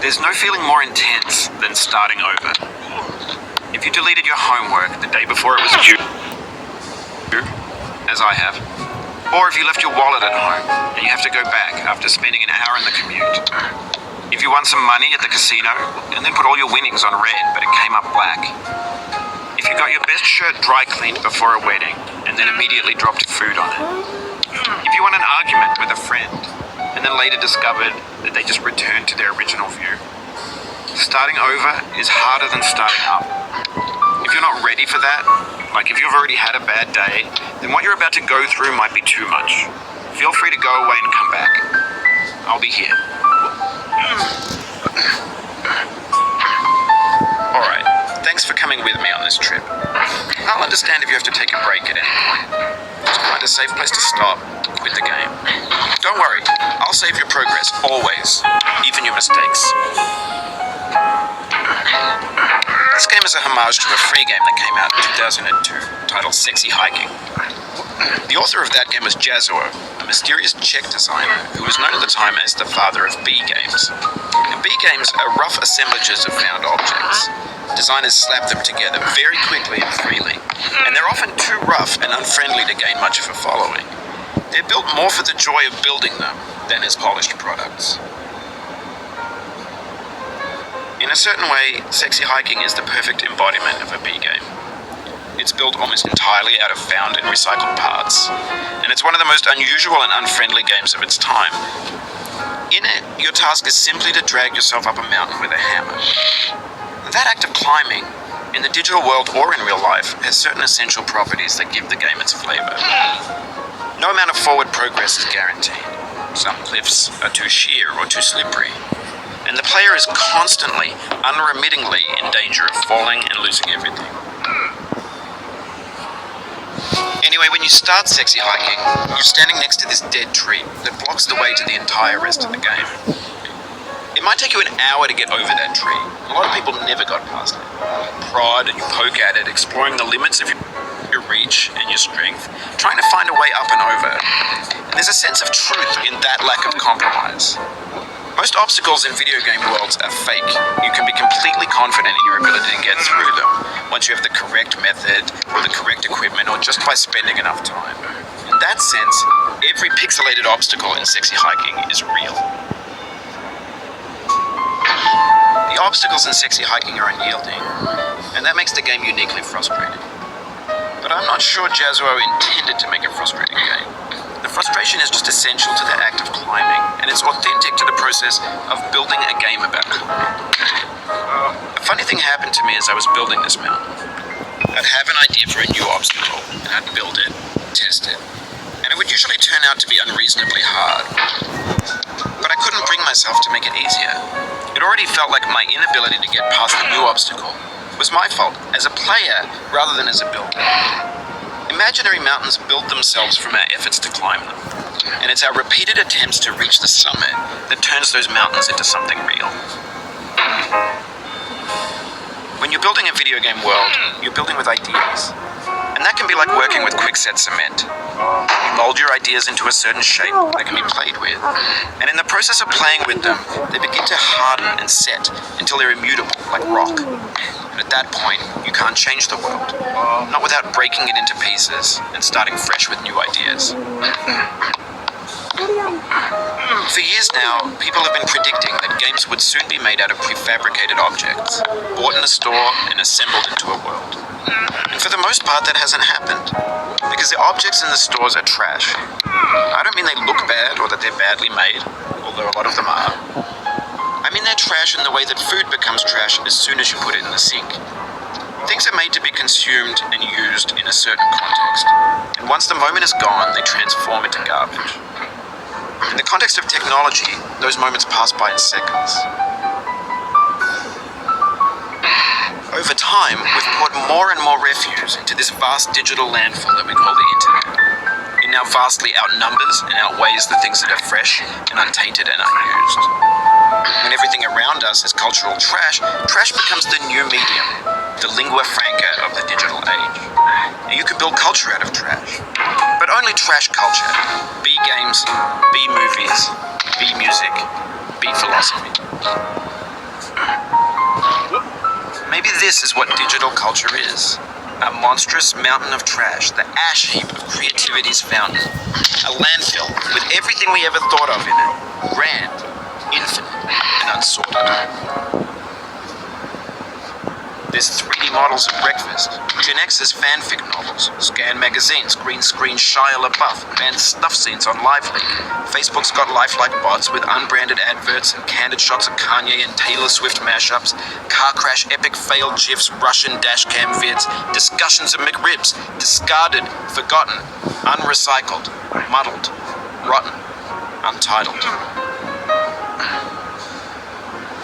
There's no feeling more intense than starting over. If you deleted your homework the day before it was due, as I have, or if you left your wallet at home and you have to go back after spending an hour in the commute. If you won some money at the casino and then put all your winnings on red but it came up black. If you got your best shirt dry cleaned before a wedding and then immediately dropped food on it. If you won an argument with a friend and then later discovered that they just returned to their original view. Starting over is harder than starting up. If you're not ready for that, like if you've already had a bad day, then what you're about to go through might be too much. Feel free to go away and come back. I'll be here. Alright, thanks for coming with me on this trip. I'll understand if you have to take a break at any point. Just find a safe place to stop, quit the game. Don't worry, I'll save your progress, always, even your mistakes. This game is a homage to a free game that came out in 2002, titled Sexy Hiking. The author of that game was Jazzuo, a mysterious Czech designer who was known at the time as the father of B games. And B games are rough assemblages of found objects. Designers slap them together very quickly and freely, and they're often too rough and unfriendly to gain much of a following. They're built more for the joy of building them than as polished products. In a certain way, Sexy Hiking is the perfect embodiment of a B game. It's built almost entirely out of found and recycled parts, and it's one of the most unusual and unfriendly games of its time. In it, your task is simply to drag yourself up a mountain with a hammer. That act of climbing, in the digital world or in real life, has certain essential properties that give the game its flavor. No amount of forward progress is guaranteed. Some cliffs are too sheer or too slippery, and the player is constantly, unremittingly in danger of falling and losing everything. Anyway, when you start Sexy Hiking, you're standing next to this dead tree that blocks the way to the entire rest of the game. It might take you an hour to get over that tree. A lot of people never got past it. You prod and you poke at it, exploring the limits of your reach and your strength, trying to find a way up and over. And there's a sense of truth in that lack of compromise. Most obstacles in video game worlds are fake. You can be completely confident in your ability to get through them once you have the correct method or the correct equipment or just by spending enough time. In that sense, every pixelated obstacle in Sexy Hiking is real. The obstacles in Sexy Hiking are unyielding, and that makes the game uniquely frustrating. But I'm not sure Jazzuo intended to make a frustrating game. The frustration is just essential to the act of climbing, and it's authentic to the process of building a game about climbing. A funny thing happened to me as I was building this mountain. I'd have an idea for a new obstacle, and I'd build it, test it, and it would usually turn out to be unreasonably hard. But I couldn't bring myself to make it easier. It already felt like my inability to get past the new obstacle was my fault as a player rather than as a builder. Imaginary mountains build themselves from our efforts to climb them, and it's our repeated attempts to reach the summit that turns those mountains into something real. When you're building a video game world, you're building with ideas, and that can be like working with quickset cement. You mold your ideas into a certain shape that can be played with, and in the process of playing with them, they begin to harden and set until they're immutable, like rock. And at that point, you can't change the world, not without breaking it into pieces and starting fresh with new ideas. For years now, people have been predicting that games would soon be made out of prefabricated objects, bought in a store and assembled into a world. And for the most part, that hasn't happened, because the objects in the stores are trash. I don't mean they look bad or that they're badly made, although a lot of them are. I mean they're trash in the way that food becomes trash as soon as you put it in the sink. Things are made to be consumed and used in a certain context, and once the moment is gone, they transform into garbage. In the context of technology, those moments pass by in seconds. Over time, we've poured more and more refuse into this vast digital landfill that we call the internet. It now vastly outnumbers and outweighs the things that are fresh and untainted and unused. When everything around us is cultural trash, trash becomes the new medium, the lingua franca of the digital age. Now, you can build culture out of trash, but only trash culture. B games, B movies, B music, B philosophy. Maybe this is what digital culture is. A monstrous mountain of trash, the ash heap of creativity's fountain. A landfill with everything we ever thought of in it. Grand, infinite, and unsorted. There's 3D models of breakfast, Gen X's fanfic novels, scan magazines, green screen Shia LaBeouf, banned stuff scenes on LiveLeak. Facebook's got lifelike bots with unbranded adverts and candid shots of Kanye and Taylor Swift mashups, car crash epic failed GIFs, Russian dashcam vids, discussions of McRibs, discarded, forgotten, unrecycled, muddled, rotten, untitled.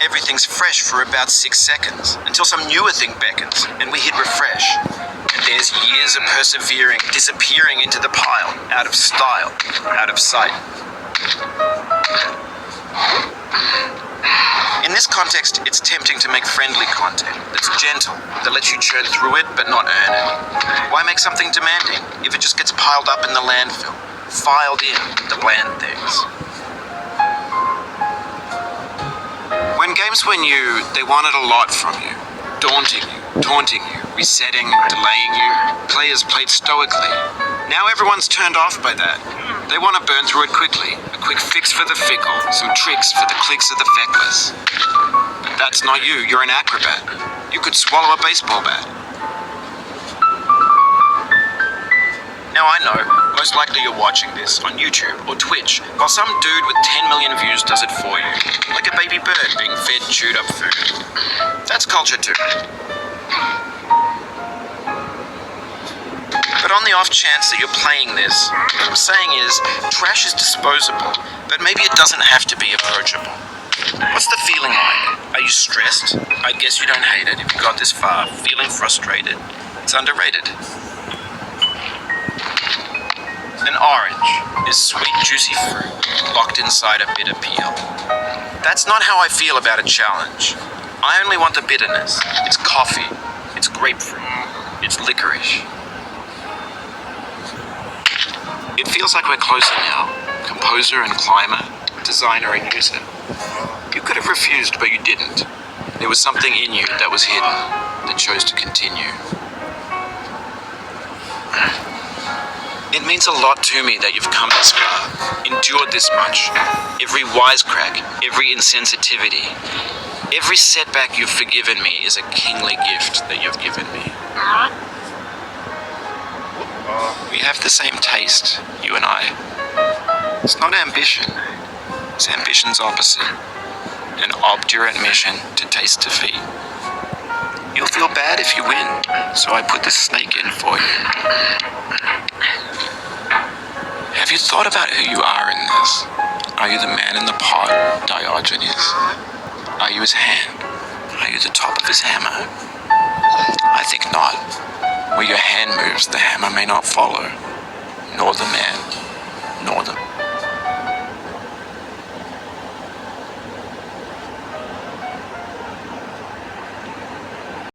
Everything's fresh for about 6 seconds, until some newer thing beckons, and we hit refresh. And there's years of persevering, disappearing into the pile, out of style, out of sight. In this context, it's tempting to make friendly content that's gentle, that lets you churn through it but not earn it. Why make something demanding if it just gets piled up in the landfill, filed in the bland things? When games were new, they wanted a lot from you. Daunting you, taunting you, resetting, delaying you. Players played stoically. Now everyone's turned off by that. They want to burn through it quickly. A quick fix for the fickle, some tricks for the clicks of the feckless. But that's not you, you're an acrobat. You could swallow a baseball bat. Now I know, most likely you're watching this on YouTube or Twitch, while some dude with 10 million views does it for you. Like a baby bird being fed chewed up food. That's culture too. But on the off chance that you're playing this, what I'm saying is, trash is disposable, but maybe it doesn't have to be approachable. What's the feeling like? Are you stressed? I guess you don't hate it if you got this far. Feeling frustrated? It's underrated. An orange is sweet, juicy fruit locked inside a bitter peel. That's not how I feel about a challenge. I only want the bitterness. It's coffee. It's grapefruit. It's licorice. It feels like we're closer now. Composer and climber, designer and user. You could have refused, but you didn't. There was something in you that was hidden, that chose to continue. It means a lot to me that you've come this far, endured this much. Every wisecrack, every insensitivity, every setback you've forgiven me is a kingly gift that you've given me. We have the same taste, you and I. It's not ambition, it's ambition's opposite. An obdurate mission to taste defeat. You'll feel bad if you win, so I put this snake in for you. Have you thought about who you are in this? Are you the man in the pot, Diogenes? Are you his hand? Are you the top of his hammer? I think not. Where your hand moves, the hammer may not follow, nor the man, nor the